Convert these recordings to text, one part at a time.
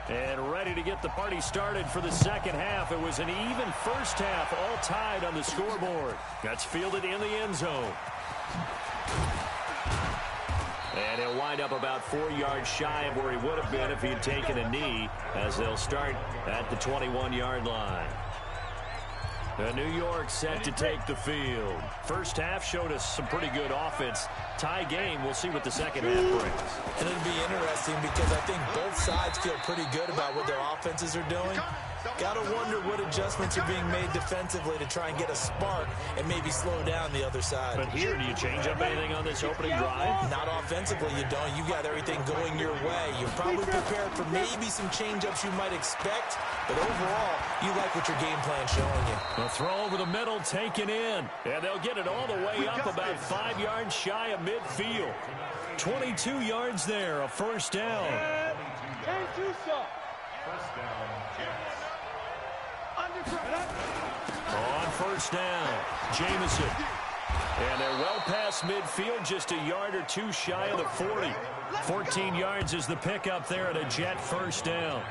And ready to get the party started for the second half. It was an even first half, all tied on the scoreboard. That's fielded in the end zone. And he'll wind up about 4 yards shy of where he would have been if he had taken a knee, as they'll start at the 21-yard line. New York set to take the field. First half showed us some pretty good offense. Tie game. We'll see what the second half brings. And it'll be interesting because I think both sides feel pretty good about what their offenses are doing. Got to wonder what adjustments are being made defensively to try and get a spark and maybe slow down the other side. But here, do you change up anything on this opening drive? Not offensively, you don't. You got everything going your way. You're probably prepared for maybe some change-ups you might expect, but overall, you like what your game plan's showing you. A throw over the middle, taken in, and they'll get it all the way up about 5 yards shy of midfield. 22 yards there, a first down. On first down, Jamison. And they're well past midfield, just a yard or two shy of the 40. 14 yards is the pickup there at a Jet first down.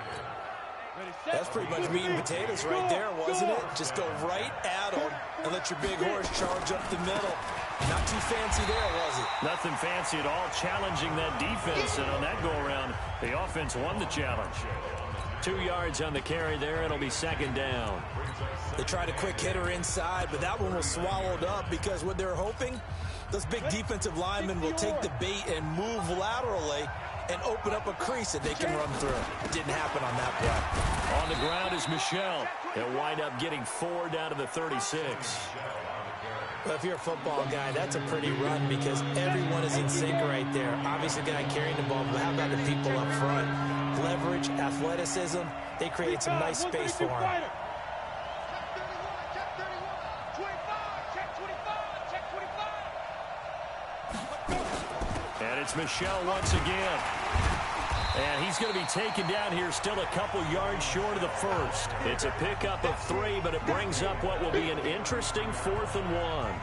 That's pretty much meat and potatoes right there, wasn't it? Just go right at them and let your big horse charge up the middle. Not too fancy there, was it? Nothing fancy at all, challenging that defense. And on that go-around, the offense won the challenge. 2 yards on the carry there. It'll be second down. They tried a quick hitter inside, but that one was swallowed up because what they're hoping, those big defensive linemen will take the bait and move laterally and open up a crease that they can run through. It didn't happen on that play. On the ground is Michel. He'll wind up getting 4 down to the 36. Well, if you're a football guy, that's a pretty run because everyone is in sync right there. Obviously, the guy carrying the ball, but how about the people up front? Leverage, athleticism, they created some nice space for him. And it's Michel once again. And he's going to be taken down here, still a couple yards short of the first. It's a pickup of 3, but it brings up what will be an interesting 4th and 1.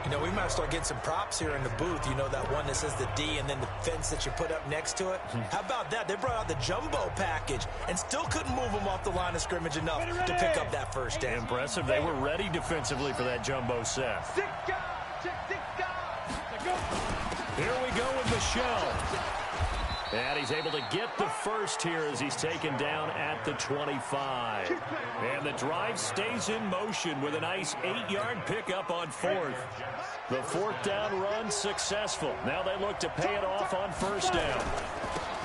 You know, we might start getting some props here in the booth. You know, that one that says the D and then the fence that you put up next to it. How about that? They brought out the jumbo package and still couldn't move them off the line of scrimmage enough to pick up that first down. Impressive. They were ready defensively for that jumbo set. Here we go with Michel. And he's able to get the first here as he's taken down at the 25. And the drive stays in motion with a nice 8-yard pickup on 4th. The 4th down run successful. Now they look to pay it off on first down.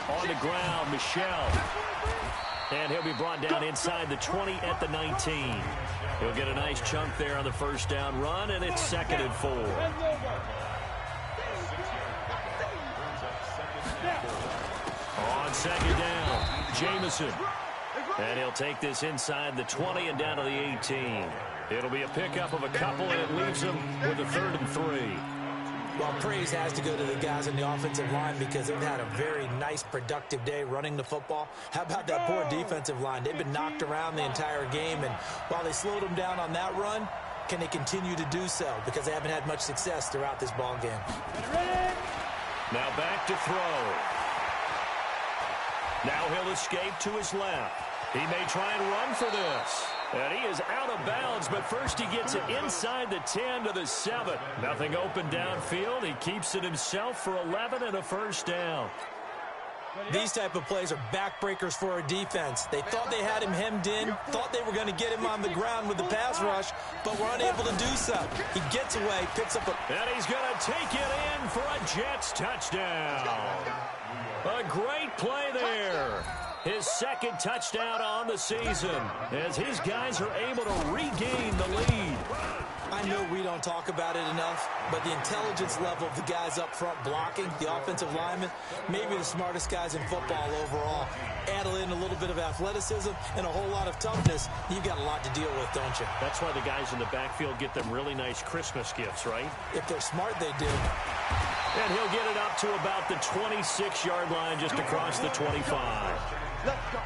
On the ground, Michel. And he'll be brought down inside the 20 at the 19. He'll get a nice chunk there on the first down run, and it's 2nd and 4. On second down, Jamison. And he'll take this inside the 20 and down to the 18. It'll be a pickup of a couple, and it leaves him with a 3rd and 3. Well, praise has to go to the guys on the offensive line because they've had a very nice, productive day running the football. How about that poor defensive line? They've been knocked around the entire game, and while they slowed them down on that run, can they continue to do so? Because they haven't had much success throughout this ball game. Now back to throw. Now he'll escape to his left. He may try and run for this. And he is out of bounds, but first he gets it inside the 10 to the 7. Nothing open downfield. He keeps it himself for 11 and a first down. These type of plays are backbreakers for a defense. They thought they had him hemmed in, thought they were going to get him on the ground with the pass rush, but were unable to do so. He gets away, picks up a... And he's going to take it in for a Jets touchdown. A great play there. His 2nd touchdown on the season as his guys are able to regain the lead. I know we don't talk about it enough, but the intelligence level of the guys up front blocking, the offensive linemen, maybe the smartest guys in football overall. Add in a little bit of athleticism and a whole lot of toughness, you've got a lot to deal with, don't you? That's why the guys in the backfield get them really nice Christmas gifts, right? If they're smart, they do. And he'll get it up to about the 26-yard line just across the 25. Let's go.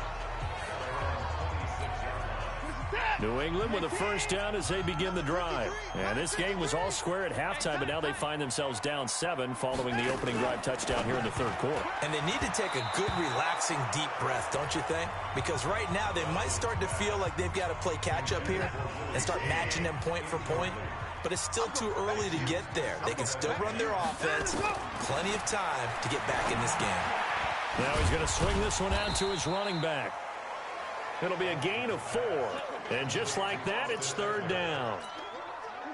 New England with a first down as they begin the drive. And this game was all square at halftime, but now they find themselves down 7 following the opening drive touchdown here in the third quarter. And they need to take a good, relaxing, deep breath, don't you think? Because right now they might start to feel like they've got to play catch-up here and start matching them point for point. But it's still too early to get there. They can still run their offense. Plenty of time to get back in this game. Now he's going to swing this one out to his running back. It'll be a gain of 4. And just like that, it's third down.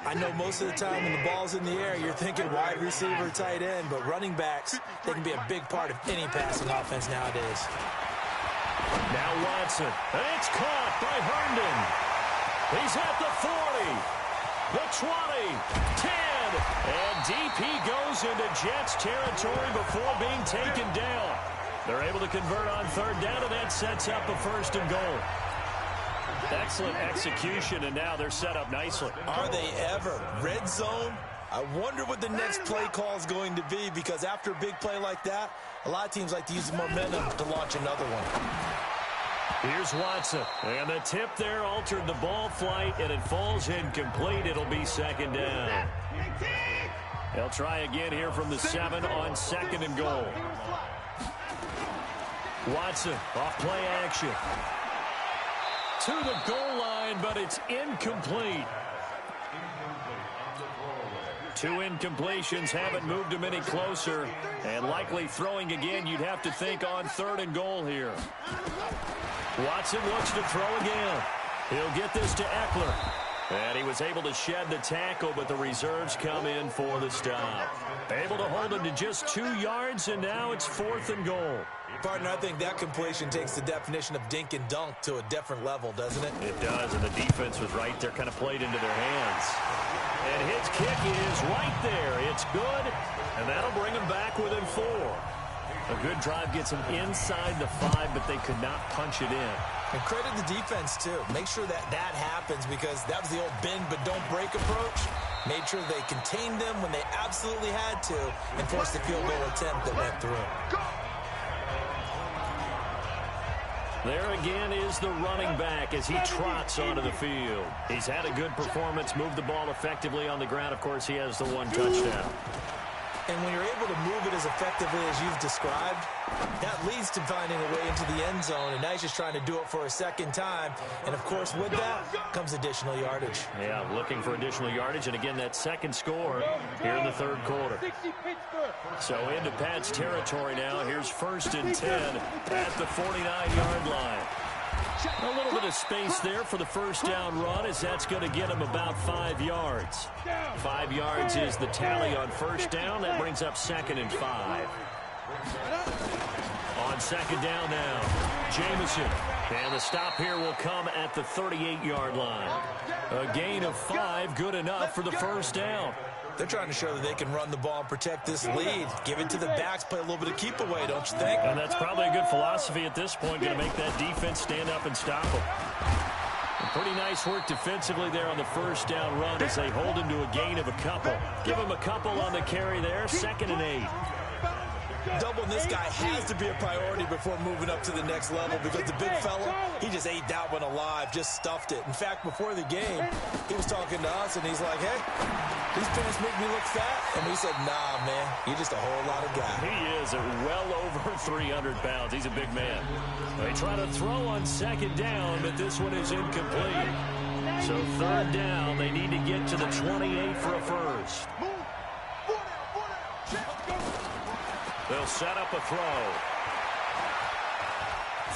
I know most of the time when the ball's in the air, you're thinking wide receiver, tight end, but running backs, they can be a big part of any passing offense nowadays. Now Watson, and it's caught by Herndon. He's at the 40, the 20, 10, and deep he goes into Jets territory before being taken down. They're able to convert on third down, and that sets up a first and goal. Excellent execution, and now they're set up nicely. Are they ever? Red zone? I wonder what the next play call is going to be, because after a big play like that, a lot of teams like to use the momentum to launch another one. Here's Watson, and the tip there altered the ball flight, and it falls incomplete. It'll be second down. They'll try again here from the 7 on second and goal. Watson off play action. To the goal line, but it's incomplete. 2 incompletions haven't moved him any closer. And likely throwing again, you'd have to think on third and goal here. Watson looks to throw again. He'll get this to Eckler. And he was able to shed the tackle, but the reserves come in for the stop. Able to hold him to just 2 yards, and now it's fourth and goal. Partner, I think that completion takes the definition of dink and dunk to a different level, doesn't it? It does, and the defense was right there, kind of played into their hands. And his kick is right there. It's good, and that'll bring him back within 4. A good drive gets him inside the 5, but they could not punch it in. And credit the defense, too. Make sure that happens, because that was the old bend but don't break approach. Made sure they contained them when they absolutely had to and forced the field goal attempt that went through. There again is the running back as he trots onto the field. He's had a good performance, moved the ball effectively on the ground. Of course, he has the 1 touchdown. And when you're able to move it as effectively as you've described, that leads to finding a way into the end zone. And now he's just trying to do it for a second time. And, of course, with that comes additional yardage. Yeah, looking for additional yardage. And, again, that second score here in the third quarter. So into Pat's territory now. Here's first and 10 at the 49-yard line. A little bit of space there for the first down run, as that's going to get him about 5 yards. 5 yards is the tally on first down. That brings up second and 5. On second down now, Jamison. And the stop here will come at the 38-yard line. A gain of 5, good enough for the first down. They're trying to show that they can run the ball and protect this lead. Give it to the backs, play a little bit of keep away, don't you think? And that's probably a good philosophy at this point, going to make that defense stand up and stop them. Pretty nice work defensively there on the first down run as they hold him to a gain of a couple. Give him a couple on the carry there, second and 8. Doubling this guy has to be a priority before moving up to the next level, because the big fella, he just ate that one alive, just stuffed it. In fact, before the game, he was talking to us, and he's like, hey, these pants make me look fat. And we said, nah, man, you're just a whole lot of guy. He is at well over 300 pounds. He's a big man. They try to throw on second down, but this one is incomplete. So third down, they need to get to the 28 for a first. They'll set up a throw.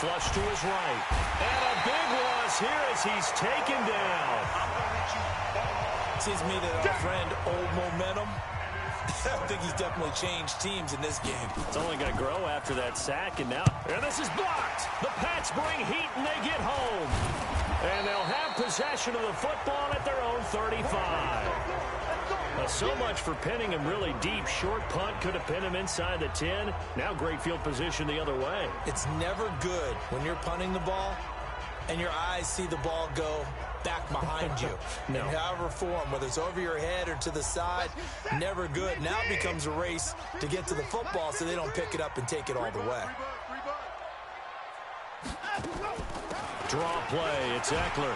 Flush to his right. And a big loss here as he's taken down. Seems to me that our friend, old momentum, I think he's definitely changed teams in this game. It's only going to grow after that sack, and this is blocked. The Pats bring heat, and they get home. And they'll have possession of the football at their own 35. So much for pinning him really deep. Short punt could have pinned him inside the 10. Now great field position the other way. It's never good when you're punting the ball and your eyes see the ball go back behind you. No. In however form, whether it's over your head or to the side, never good. Now it becomes a race to get to the football so they don't pick it up and take it all the way. Draw play. It's Eckler.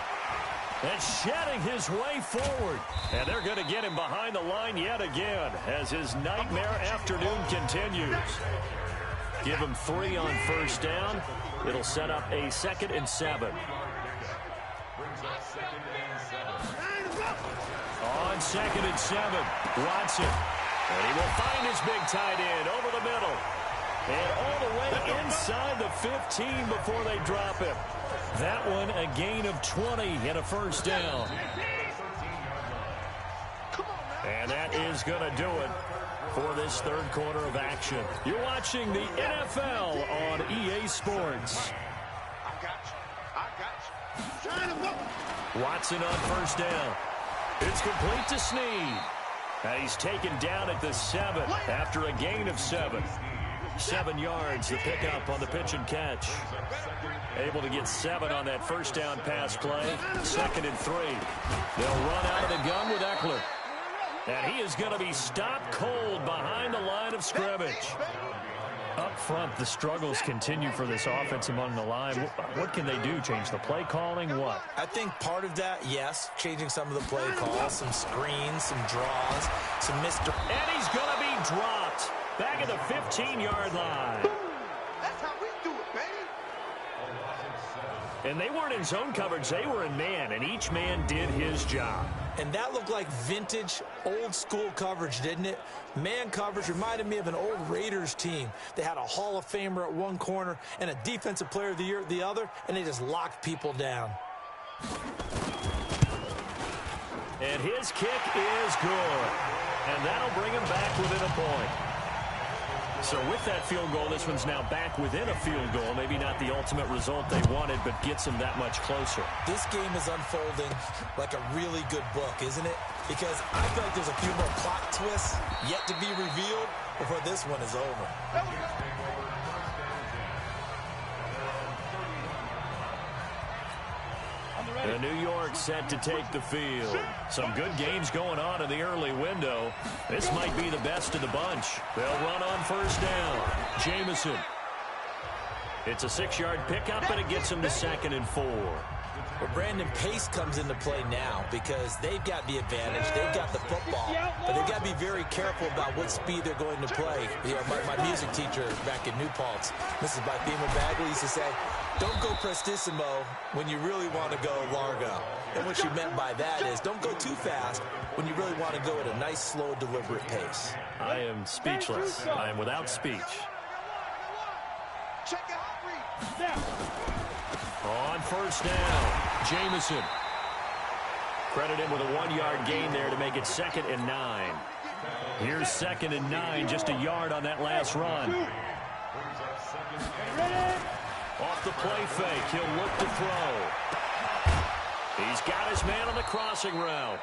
And shedding his way forward. And they're going to get him behind the line yet again as his nightmare afternoon continues. Give him 3 on first down. It'll set up a 2nd and 7. On 2nd and 7, Watson. And he will find his big tight end over the middle. And all the way inside the 15 before they drop him. That one a gain of 20 and a first down. And that is going to do it for this third quarter of action. You're watching the NFL on EA Sports. Watson on first down. It's complete to Snead. And he's taken down at the 7 after a gain of 7. 7 yards, the pickup on the pitch and catch. Able to get 7 on that first down pass play. 2nd and 3. They'll run out of the gun with Eckler. And he is going to be stopped cold behind the line of scrimmage. Up front, the struggles continue for this offense among the line. What can they do? Change the play calling? What? I think part of that, yes, changing some of the play calls, some screens, some draws, some missed. And he's going to be dropped back at the 15-yard line. That's how we do it, baby. And they weren't in zone coverage. They were in man, and each man did his job. And that looked like vintage, old-school coverage, didn't it? Man coverage reminded me of an old Raiders team. They had a Hall of Famer at one corner and a Defensive Player of the Year at the other, and they just locked people down. And his kick is good. And that'll bring him back within a point. So with that field goal, this one's now back within a field goal. Maybe not the ultimate result they wanted, but gets them that much closer. This game is unfolding like a really good book, isn't it? Because I feel like there's a few more plot twists yet to be revealed before this one is over. The New York set to take the field. Some good games going on in the early window. This might be the best of the bunch. They'll run on first down. Jamison. It's a 6-yard pickup, and it gets him to 2nd and 4. Well, Brandon, pace comes into play now because they've got the advantage. They've got the football, but they've got to be very careful about what speed they're going to play. You know, my music teacher back in New Paltz, Mrs. Bythema Bagley, used to say, don't go prestissimo when you really want to go largo. And what she meant by that is don't go too fast when you really want to go at a nice, slow, deliberate pace. I am speechless. I am without speech. Check out. On first down, Jamison. Credit him with a 1-yard gain there to make it 2nd and 9. Here's 2nd and 9, just a yard on that last run. Off the play fake, he'll look to throw. He's got his man on the crossing route.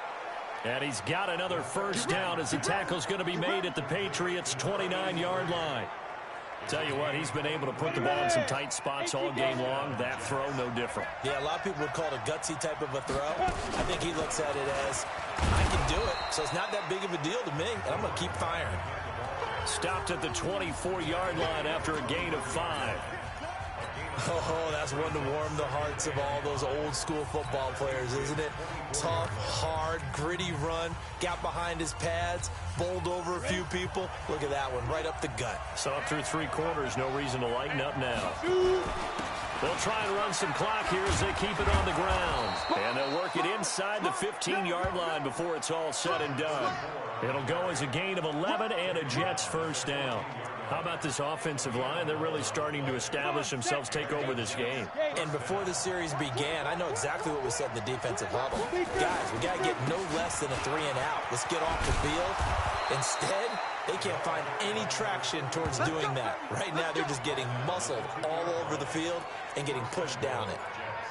And he's got another first down as the tackle's going to be made at the Patriots' 29-yard line. Tell you what, he's been able to put the ball in some tight spots all game long. That throw, no different. Yeah, a lot of people would call it a gutsy type of a throw. I think he looks at it as, I can do it, so it's not that big of a deal to me, and I'm going to keep firing. Stopped at the 24-yard line after a gain of 5. Oh, that's one to warm the hearts of all those old-school football players, isn't it? Tough, hard, gritty run, got behind his pads, bowled over a few people. Look at that one, right up the gut. So up through 3 quarters, no reason to lighten up now. They'll try and run some clock here as they keep it on the ground. And they'll work it inside the 15-yard line before it's all said and done. It'll go as a gain of 11 and a Jets first down. How about this offensive line? They're really starting to establish themselves, take over this game. And before the series began, I know exactly what we said in the defensive huddle. Guys, we got to get no less than a 3-and-out. Let's get off the field. Instead, they can't find any traction towards doing that. Right now, they're just getting muscled all over the field and getting pushed down it.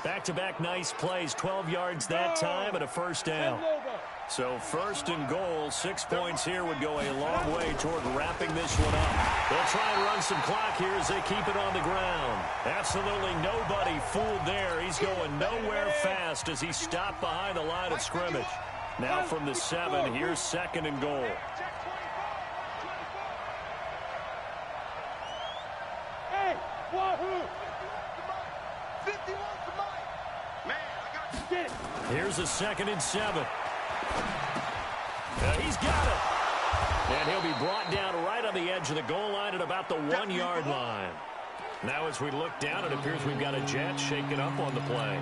Back-to-back nice plays, 12 yards that time and a first down. So first and goal, 6 points here would go a long way toward wrapping this one up. They'll try and run some clock here as they keep it on the ground. Absolutely nobody fooled there. He's going nowhere fast as he stopped behind the line of scrimmage. Now from the 7, here's 2nd and goal. Hey, Wahoo! 51 to Mike. Man, I got you. Here's a 2nd and 7. He's got it. And he'll be brought down right on the edge of the goal line at about the 1-yard line. Now as we look down, it appears we've got a jet shaking up on the play.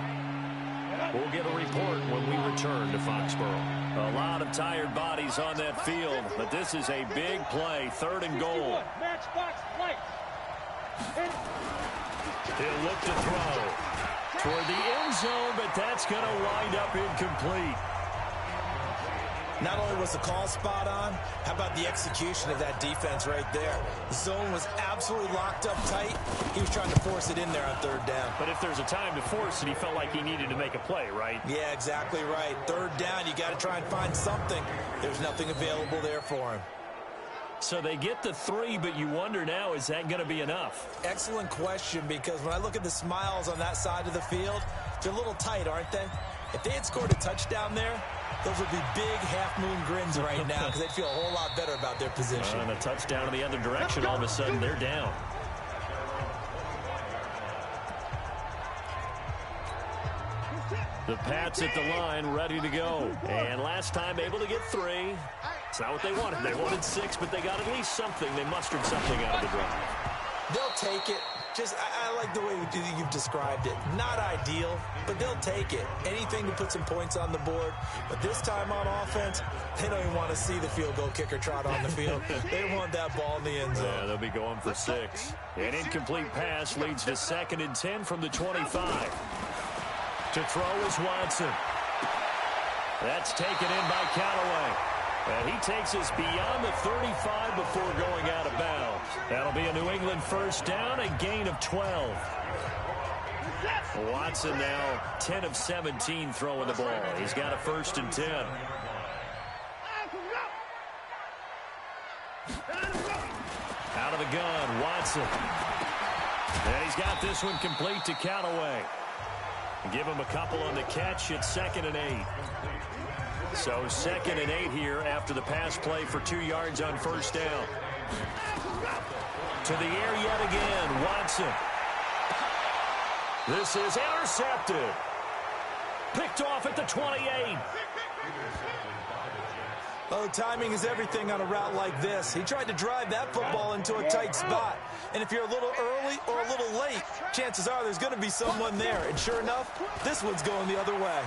We'll get a report when we return to Foxborough. A lot of tired bodies on that field, but this is a big play, 3rd and goal. He'll look to throw toward the end zone, but that's going to wind up incomplete. Not only was the call spot on, how about the execution of that defense right there? The zone was absolutely locked up tight. He was trying to force it in there on 3rd down. But if there's a time to force it, he felt like he needed to make a play, right? Yeah, exactly right. 3rd down, you got to try and find something. There's nothing available there for him. So they get the 3, but you wonder now, is that going to be enough? Excellent question, because when I look at the smiles on that side of the field, they're a little tight, aren't they? If they had scored a touchdown there, those would be big half-moon grins right now because they'd feel a whole lot better about their position. And a touchdown in the other direction, all of a sudden they're down. The Pats at the line, ready to go. And last time able to get 3. It's not what they wanted. They wanted 6, but they got at least something. They mustered something out of the drive. They'll take it. I like the way you've described it. Not ideal, but they'll take it. Anything to put some points on the board. But this time on offense, they don't even want to see the field goal kicker trot on the field. They want that ball in the end zone. Yeah, they'll be going for 6. An incomplete pass leads to 2nd and 10 from the 25. To throw is Watson. That's taken in by Callaway. And he takes us beyond the 35 before going out of bounds. That'll be a New England 1st down, a gain of 12. Watson now 10 of 17 throwing the ball. He's got a 1st and 10. Out of the gun, Watson. And he's got this one complete to Callaway. Give him a couple on the catch. It's 2nd and 8. So 2nd and 8 here after the pass play for 2 yards on 1st down. To the air yet again, Watson. This is intercepted. Picked off at the 28. Oh, timing is everything on a route like this. He tried to drive that football into a tight spot. And if you're a little early or a little late, chances are there's going to be someone there. And sure enough, this one's going the other way.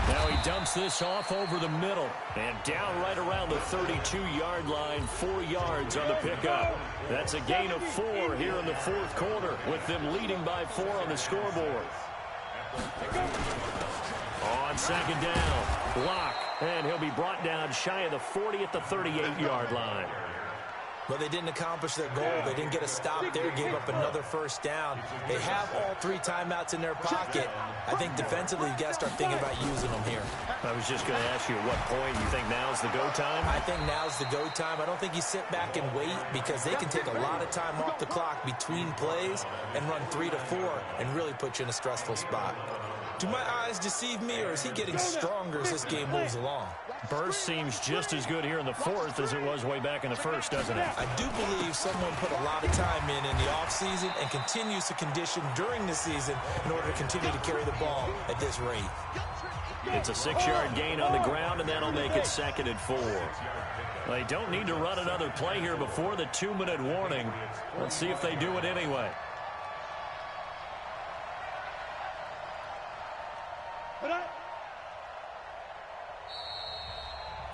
Now he dumps this off over the middle and down right around the 32-yard line, 4 yards on the pickup. That's a gain of 4 here in the 4th quarter with them leading by 4 on the scoreboard. On 2nd down, block, and he'll be brought down shy of the 40 at the 38-yard line. But they didn't accomplish their goal. They didn't get a stop there, gave up another 1st down. They have all 3 timeouts in their pocket. I think defensively, you've got to start thinking about using them here. I was just going to ask you at what point you think now's the go time? I think now's the go time. I don't think you sit back and wait because they can take a lot of time off the clock between plays and run 3 to 4 and really put you in a stressful spot. Do my eyes deceive me, or is he getting stronger as this game moves along? Burst seems just as good here in the 4th as it was way back in the 1st, doesn't it? I do believe someone put a lot of time in the offseason and continues to condition during the season in order to continue to carry the ball at this rate. It's a 6-yard gain on the ground, and that'll make it 2nd and 4. They don't need to run another play here before the 2-minute warning. Let's see if they do it anyway.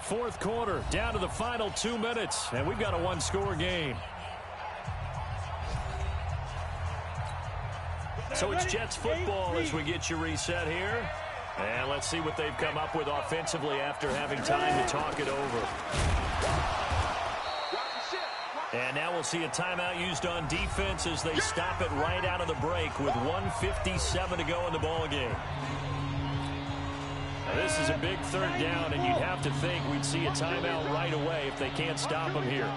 Fourth quarter, down to the final 2 minutes, and we've got a 1-score game. So it's Jets football as we get you reset here. And let's see what they've come up with offensively after having time to talk it over. And now we'll see a timeout used on defense as they stop it right out of the break with 1:57 to go in the ball game. Now, this is a big 3rd down, and you'd have to think we'd see a timeout right away if they can't stop them here.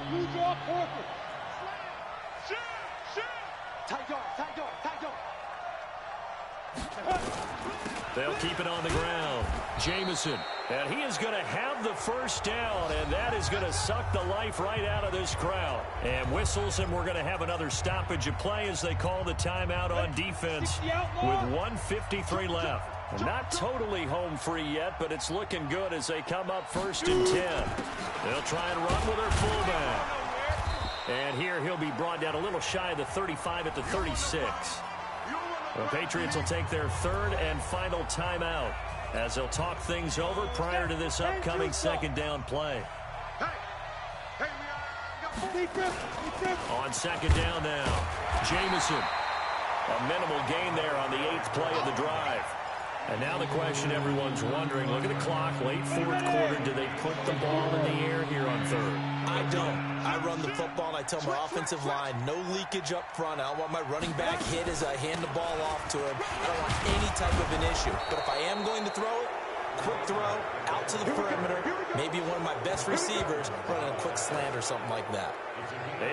They'll keep it on the ground. Jamison, and he is going to have the first down, and that is going to suck the life right out of this crowd. And whistles, and we're going to have another stoppage of play as they call the timeout on defense with 1:53 left. Not totally home free yet, but it's looking good as they come up 1st and 10. They'll try and run with their fullback. And here he'll be brought down a little shy of the 35 at the 36. The Patriots will take their 3rd and final timeout as they'll talk things over prior to this upcoming 2nd down play. On 2nd down now, Jamison. A minimal gain there on the 8th play of the drive. And now the question everyone's wondering, look at the clock, late 4th quarter, do they put the ball in the air here on 3rd? I don't. I run the football, and I tell my offensive line, no leakage up front. I don't want my running back hit as I hand the ball off to him. I don't want any type of an issue. But if I am going to throw it, quick throw, out to the perimeter, maybe one of my best receivers running a quick slant or something like that.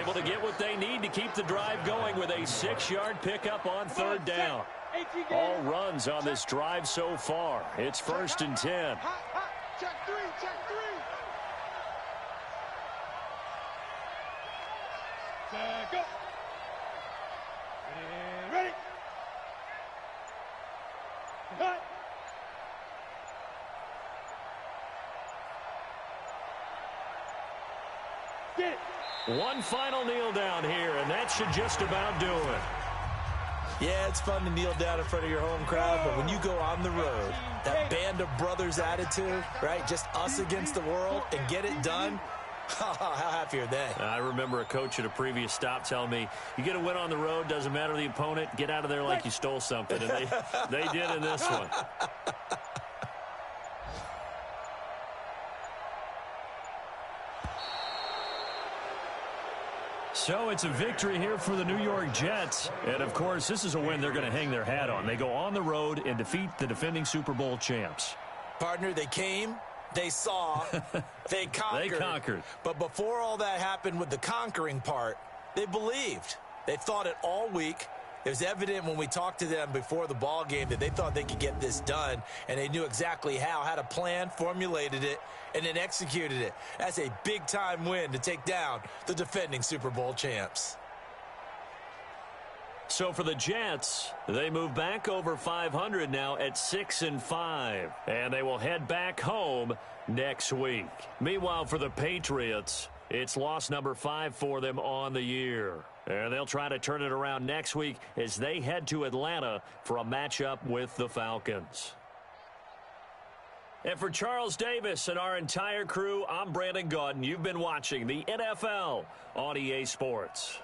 Able to get what they need to keep the drive going with a 6-yard pickup on 3rd down. All runs on this drive so far. It's 1st and 10. Check three. Go. Ready. Cut. Get it. One final kneel down here, and that should just about do it. Yeah, it's fun to kneel down in front of your home crowd, but when you go on the road, that band of brothers attitude, right, just us against the world, and get it done, how happy are they? I remember a coach at a previous stop telling me, you get a win on the road, doesn't matter the opponent, get out of there like you stole something, and they did in this one. So it's a victory here for the New York Jets. And, of course, this is a win they're going to hang their hat on. They go on the road and defeat the defending Super Bowl champs. Partner, they came, they saw, they conquered. They conquered. But before all that happened with the conquering part, they believed. They thought it all week. It was evident when we talked to them before the ball game that they thought they could get this done, and they knew exactly how, had a plan, formulated it, and then executed it. That's a big-time win to take down the defending Super Bowl champs. So for the Jets, they move back over 500 now at 6-5, and they will head back home next week. Meanwhile, for the Patriots, it's loss number 5 for them on the year. And they'll try to turn it around next week as they head to Atlanta for a matchup with the Falcons. And for Charles Davis and our entire crew, I'm Brandon Gaudin. You've been watching the NFL on EA Sports.